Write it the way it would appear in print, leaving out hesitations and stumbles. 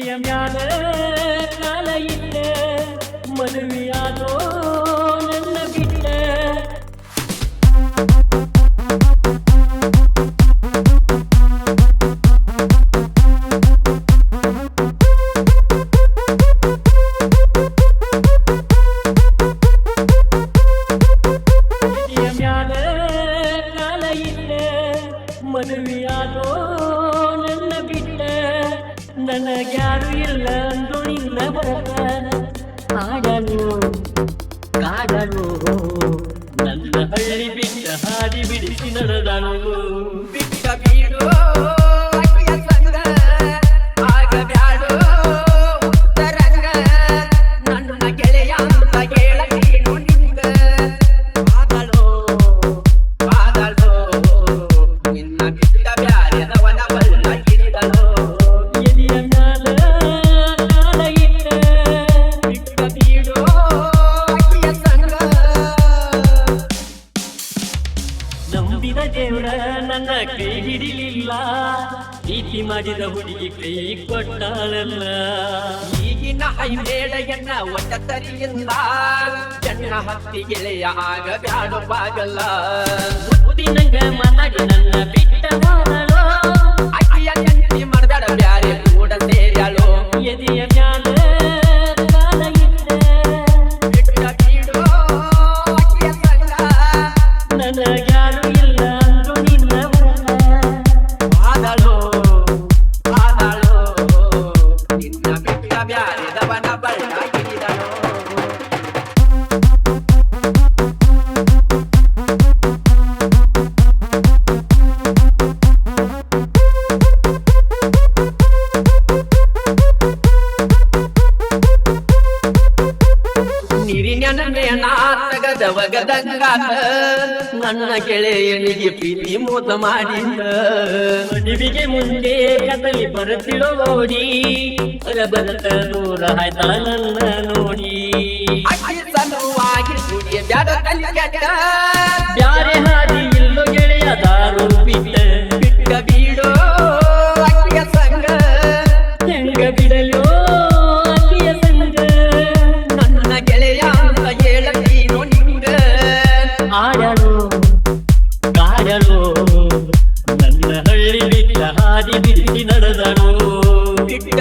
ಎದೆಯ ಮ್ಯಾಲ ಕಾಲ ಇಟ್ಟ ಮದುವೆಯಾದೋ ನನ್ನ ಬಿಟ್ಟ ಎದೆಯ ಮ್ಯಾಲ ಕಾಲ ಇಟ್ಟ ಮದುವೆಯಾದೋ ನನ್ನ ಬಿಟ್ಟ ನನಗ್ಯಾರು ಇಲ್ಲ ಅಂದು ನಿನ್ನ ಬರತಾನ ಹಾಡಲು ಕಾಡಲು ನನ್ನ ಹಳ್ಳಿ ಬಿಟ್ಟ ಹಾದಿ ಬಿಡಿಸಿ ನಡೆದನು ಬಿಟ್ಟ ಬೀಡು ಅಕ್ಕಿಯ ಸಂಗ ಆಗಬ್ಯಾಡು ಉತ್ತರಂಗ ನನ್ನ ಗೆಳೆಯ ಅಂತ ಕೇಳೀನು ನಿಂಗ ಬಾದಳು ಬಾದಳು ನಿನ್ನ ಬಿಟ್ಟ ಬ್ಯಾರೆದವನ ಬಲ್ಲ ಗಿರಿದಳು ಎದೆಯ ಮ್ಯಾಲ ಕಾಲ ಇಟ್ಟ ಬಿಟ್ಟ ಬೀಡು ಅಕ್ಕಿಯ ಸಂಗ ನಂಬಿದ ದೇವರ ನನ್ನ ಕೈ ಹಿಡಿಲಿಲ್ಲ ಪ್ರೀತಿ ಮಾಡಿದ ಹುಡುಗಿ ಕೈ ಕೊಟ್ಟಾಳಲ್ಲ ಈಗಿನ ಹೈಮೇಡೆಯನ್ನ ಒಟ್ಟ ತರಿಯಿಂದ ಜನ್ನ ಹತ್ತಿ ಗೆಳೆಯ ಆಗಬ್ಯಾಡು ಬಾಗಲ್ಲ ಮುತ್ತಿನಂಗ ಮಾತಾಡಿ ನನ್ನ ಬಿಟ್ಟ ಹೋದಳು ಅಕ್ಕಿಯ ನೆಂಟಿ ಮಾಡ್ದಾಡ ಬ್ಯಾರೆ ಕೂಡ ಸೇರ್ಯಾಳು ಎದೆಯ ಮ್ಯಾಲ ಕಾಲ ಇಟ್ಟ ಬಿಟ್ಟ ಬೀಡು ಅಕ್ಕಿಯ ಸಂಗ ನನಗ್ಯಾರು ಇಲ್ಲ ಅಂದು ನಿನ್ನ ಬಾದಳು ಬಾದಳು ನಿನ್ನ ಬಿಟ್ಟ ಬ್ಯಾರೆದವನ ಬಳ್ಳ ಹಿಡಿದಳು ನೀರಿನ ಮೇಣ ತಗದವಗದಂಗಾತ ನನ್ನ ಗೆಳೆಯನಿಗೆ ಪ್ರೀತಿ ಮೋಸ ಮಾಡಿದ ಮದುವೆಗೆ ಮುಂದೆ ಕದಲಿ ಬರುತ್ತಿರೋ ನೋಡಿ ಬರತ ದೂರ ಆಯ್ತಾ ನನ್ನ ನೋಡಿ ಅಕ್ಕಿ ಸಲುವಾಗಿ ಕುಡಿಯ ಬ್ಯಾಡ ಕಲ್ಯಾಣ ಬ್ಯಾರೆ ಹಾದಿ ಇಲ್ಲೋ ಗೆಳೆಯ ದಾರು ಬಿಟ್ಟ ಬಿಟ್ಟ ಬೀಡೋ ಅಕ್ಕಿಯ ಸಂಗ ಹೆಂಗ ಬಿಡಲೋ ಅಕ್ಕಿಯ ಸಂಗ ನನ್ನ ಗೆಳೆಯ ಅಂತ ಹೇಳತೀನೋ ನಿಂಗ ಆಡಲು ಕಾಡಲು ನನ್ನ ಹಳ್ಳಿ ಬಿಟ್ಟ ಹಾದಿ ಬಿಡಿಸಿ ನಡೆದಳು ಬಿಟ್ಟ